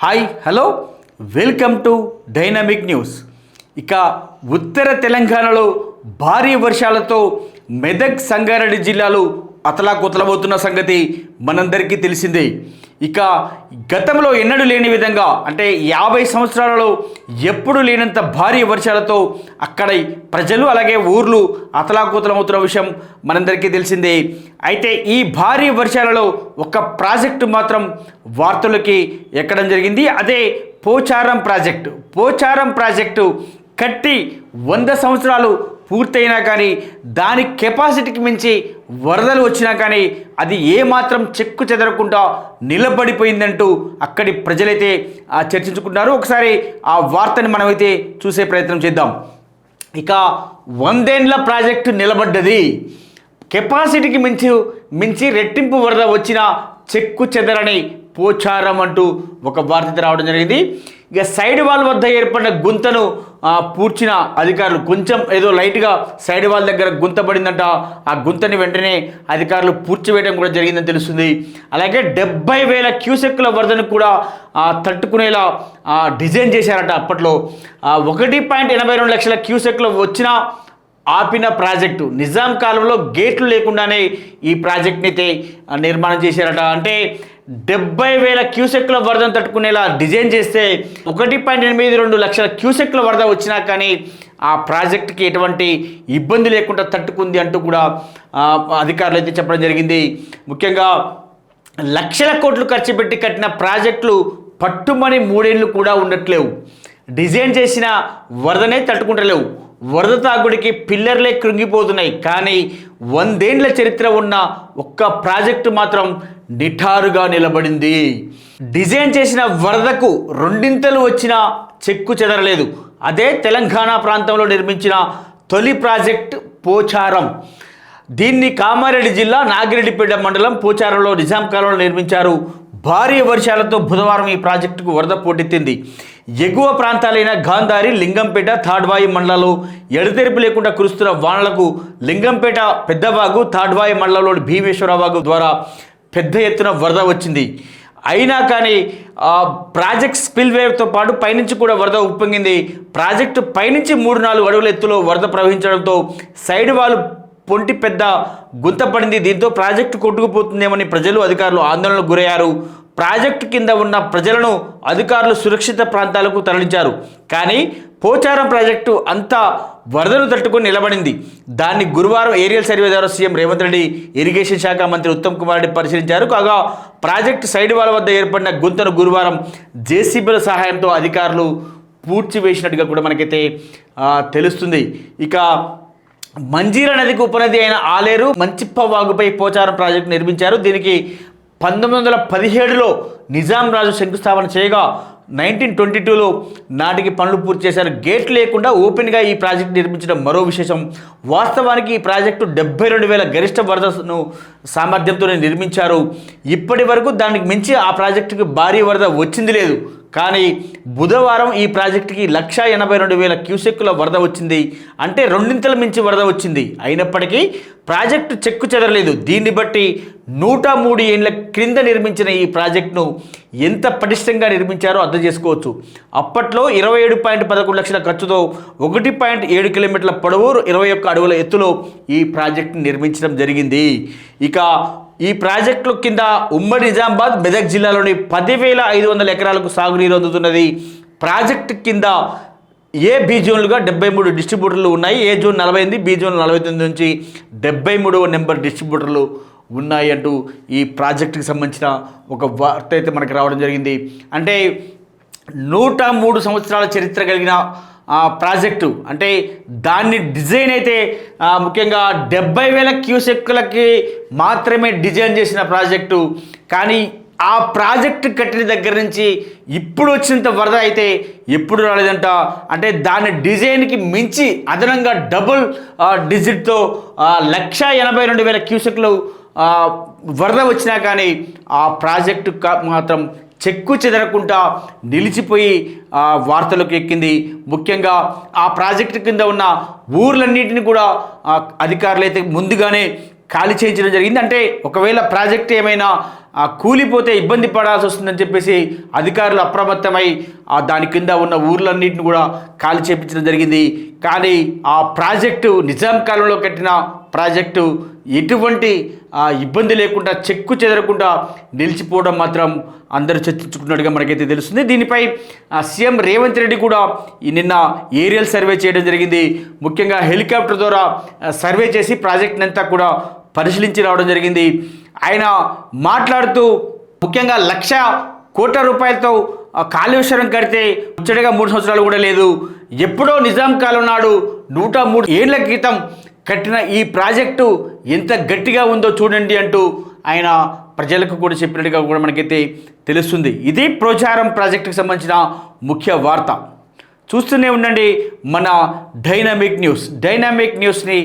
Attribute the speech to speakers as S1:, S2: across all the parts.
S1: Hi hello welcome to dynamic news. ఇక ఉత్తర తెలంగాణలో భారీ వర్షాలతో మెదక్ సంగారెడ్డి జిల్లాలు అతలాకుతలమవుతున్న సంగతి మనందరికీ తెలిసిందే. ఇక గతంలో ఎన్నడూ లేని విధంగా అంటే 50 సంవత్సరాలలో ఎప్పుడు లేనంత భారీ వర్షాలతో అక్కడ ప్రజలు అలాగే ఊర్లు అతలాకుతలమవుతున్న విషయం మనందరికీ తెలిసిందే. అయితే ఈ భారీ వర్షాలలో ఒక ప్రాజెక్టు మాత్రం వార్తలకి ఎక్కడం జరిగింది. అదే పోచారం ప్రాజెక్టు కట్టి 100 సంవత్సరాలు పూర్తయినా కానీ దాని కెపాసిటీకి మించి వరదలు వచ్చినా కానీ అది ఏమాత్రం చెక్కు చెదరకుండా నిలబడిపోయిందంటూ అక్కడి ప్రజలైతే చర్చించుకుంటున్నారు. ఒకసారి ఆ వార్తని మనమైతే చూసే ప్రయత్నం చేద్దాం. ఇక 100 ఏళ్ల ప్రాజెక్టు నిలబడ్డది, కెపాసిటీకి మించి రెట్టింపు వరద వచ్చిన చెక్కు చెదరని పోచారం అంటూ ఒక వార్త రావడం జరిగింది. ఇక సైడ్ వాల్ వద్ద ఏర్పడిన గుంతను పూడ్చిన అధికారులు, కొంచెం ఏదో లైట్గా సైడ్ వాల్ దగ్గర గుంత పడిందంట, ఆ గుంతని వెంటనే అధికారులు పూడ్చివేయడం కూడా జరిగిందని తెలుస్తుంది. అలాగే 70,000 క్యూసెక్కుల వరదను కూడా తట్టుకునేలా డిజైన్ చేశారట. అప్పట్లో 1.82 లక్షల క్యూసెక్కులు వచ్చినా ఆపిన ప్రాజెక్టు, నిజాం కాలంలో గేట్లు లేకుండానే ఈ ప్రాజెక్ట్ని అయితే నిర్మాణం చేశారట. అంటే 70,000 క్యూసెక్ల వరదను తట్టుకునేలా డిజైన్ చేస్తే 1.82 లక్షల క్యూసెక్ల వరద వచ్చినా కానీ ఆ ప్రాజెక్టుకి ఎటువంటి ఇబ్బంది లేకుండా తట్టుకుంది అంటూ కూడా అధికారులు అయితే చెప్పడం జరిగింది. ముఖ్యంగా లక్షల కోట్లు ఖర్చు పెట్టి కట్టిన ప్రాజెక్టులు పట్టుమని 3 ఏళ్ళు కూడా ఉండట్లేవు, డిజైన్ చేసిన వరదనే తట్టుకుంటలేవు, వరద తాగుడికి పిల్లర్లే కృంగిపోతున్నాయి. కానీ 100 ఏళ్ల చరిత్ర ఉన్న ఒక్క ప్రాజెక్టు మాత్రం నిఠారుగా నిలబడింది. డిజైన్ చేసిన వరదకు రెండింతలు వచ్చిన చెక్కు చెదరలేదు. అదే తెలంగాణ ప్రాంతంలో నిర్మించిన తొలి ప్రాజెక్ట్ పోచారం. దీన్ని కామారెడ్డి జిల్లా నాగిరెడ్డిపేట మండలం పోచారంలో నిజాం కాలంలో నిర్మించారు. భారీ వర్షాలతో బుధవారం ఈ ప్రాజెక్టుకు వరద పోటెత్తింది. ఎగువ ప్రాంతాలైన గాంధారి, లింగంపేట, తాడ్వాయి మండలాల్లో ఎడతెరిపి లేకుండా కురుస్తున్న వానలకు లింగంపేట పెద్దవాగు, తాడ్వాయి మండలంలోని భీమేశ్వరవాగు ద్వారా పెద్ద ఎత్తున వరద వచ్చింది. అయినా కానీ ప్రాజెక్ట్ స్పిల్వేతో పాటు పైనుంచి కూడా వరద ఉప్పొంగింది. ప్రాజెక్టు పైనుంచి 3-4 అడుగుల ఎత్తులో వరద ప్రవహించడంతో సైడ్ వాల్ పొంటి పెద్ద గుంత పడింది. దీంతో ప్రాజెక్టు కొట్టుకుపోతుందేమని ప్రజలు, అధికారులు ఆందోళనకు గురయ్యారు. ప్రాజెక్టు కింద ఉన్న ప్రజలను అధికారులు సురక్షిత ప్రాంతాలకు తరలించారు. కానీ పోచారం ప్రాజెక్టు అంతా వరదను తట్టుకొని నిలబడింది. దాన్ని గురువారం ఏరియల్ సర్వే ద్వారా సీఎం రేవంత్ రెడ్డి, ఇరిగేషన్ శాఖ మంత్రి ఉత్తమ్ కుమార్ రెడ్డి పరిశీలించారు. కాగా ప్రాజెక్టు సైడ్ వాల్ వద్ద ఏర్పడిన గుంతను గురువారం జేసీబీల సహాయంతో అధికారులు పూడ్చివేసినట్టుగా కూడా మనకైతే తెలుస్తుంది. ఇక మంజీరా నదికి ఉపనది అయిన ఆలేరు, మంచిప్ప వాగుపై పోచారం ప్రాజెక్టు నిర్మించారు. దీనికి 1917లో నిజాం రాజు శంకుస్థాపన చేయగా 1922లో నాటికి పనులు పూర్తి చేశారు. గేట్ లేకుండా ఓపెన్గా ఈ ప్రాజెక్టు నిర్మించడం మరో విశేషం. వాస్తవానికి ఈ ప్రాజెక్టు 72,000 గరిష్ట వరదను సామర్థ్యంతో నిర్మించారు. ఇప్పటి వరకు దానికి మించి ఆ ప్రాజెక్టుకి భారీ వరద వచ్చింది లేదు. కానీ బుధవారం ఈ ప్రాజెక్టుకి 182,000 క్యూసెక్కుల వరద వచ్చింది. అంటే రెండింతల మించి వరద వచ్చింది. అయినప్పటికీ ప్రాజెక్టు చెక్కు చెదరలేదు. దీన్ని బట్టి 103 ఏళ్ల క్రింద నిర్మించిన ఈ ప్రాజెక్టును ఎంత పటిష్టంగా నిర్మించారో అర్థం చేసుకోవచ్చు. అప్పట్లో 27.11 లక్షల ఖర్చుతో 1.7 కిలోమీటర్ల పొడవు, 21 అడుగుల ఎత్తులో ఈ ప్రాజెక్టును నిర్మించడం జరిగింది. ఇక ఈ ప్రాజెక్టుల కింద ఉమ్మడి నిజామాబాద్, మెదక్ జిల్లాలోని 10,500 ఎకరాలకు సాగునీరు అందుతున్నది. ప్రాజెక్టు కింద ఏ బి జోన్లుగా 73 డిస్ట్రిబ్యూటర్లు ఉన్నాయి. ఏ జోన్ 48, బి జోన్ 49 నుంచి 73వ నెంబర్ డిస్ట్రిబ్యూటర్లు ఉన్నాయి అంటూ ఈ ప్రాజెక్టుకి సంబంధించిన ఒక వార్త అయితే మనకి రావడం జరిగింది. అంటే 103 సంవత్సరాల చరిత్ర కలిగిన ప్రాజెక్టు, అంటే దాన్ని డిజైన్ అయితే ముఖ్యంగా 70,000 క్యూసెక్కులకి మాత్రమే డిజైన్ చేసిన ప్రాజెక్టు. కానీ ఆ ప్రాజెక్టు కట్టిన దగ్గర నుంచి ఇప్పుడు వచ్చినంత వరద అయితే ఎప్పుడు రాలేదంట. అంటే దాని డిజైన్కి మించి అదనంగా డబుల్ డిజిట్తో 182,000 క్యూసెక్లు వరద వచ్చినా కానీ ఆ ప్రాజెక్టు మాత్రం చెక్కు చెదరకుండా నిలిచిపోయి వార్తలకు ఎక్కింది. ముఖ్యంగా ఆ ప్రాజెక్టు కింద ఉన్న ఊర్లన్నింటినీ కూడా అధికారులు అయితే ముందుగానే ఖాళీ చేయించడం జరిగింది. అంటే ఒకవేళ ప్రాజెక్ట్ ఏమైనా కూలిపోతే ఇబ్బంది పడాల్సి వస్తుందని చెప్పేసి అధికారులు అప్రమత్తమై దాని కింద ఉన్న ఊర్లన్నింటిని కూడా ఖాళీ చేపించడం జరిగింది. కానీ ఆ ప్రాజెక్టు నిజాం కాలంలో కట్టిన ప్రాజెక్టు ఎటువంటి ఇబ్బంది లేకుండా చెక్కు చెదరకుండా నిలిచిపోవడం మాత్రం అందరూ చర్చించుకున్నట్టుగా మనకైతే తెలుస్తుంది. దీనిపై సీఎం రేవంత్ రెడ్డి కూడా నిన్న ఏరియల్ సర్వే చేయడం జరిగింది. ముఖ్యంగా హెలికాప్టర్ ద్వారా సర్వే చేసి ప్రాజెక్ట్ని అంతా కూడా పరిశీలించి రావడం జరిగింది. ఆయన మాట్లాడుతూ ముఖ్యంగా 1,00,000 కోట్ల రూపాయలతో కాళేశ్వరం కడితే ముచ్చటగా 3 సంవత్సరాలు కూడా లేదు. ఎప్పుడో నిజాం కాలం నాడు 103 ఏళ్ల క్రితం కట్టిన ఈ ప్రాజెక్టు ఎంత గట్టిగా ఉందో చూడండి అంటూ ఆయన ప్రజలకు కూడా చెప్పినట్టుగా కూడా మనకైతే తెలుస్తుంది. ఇది పోచారం ప్రాజెక్టుకు సంబంధించిన ముఖ్య వార్త. చూస్తూనే ఉండండి మన డైనామిక్ న్యూస్ని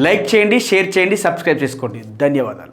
S1: లైక్ చేయండి, షేర్ చేయండి, సబ్స్క్రైబ్ చేసుకోండి. ధన్యవాదాలు.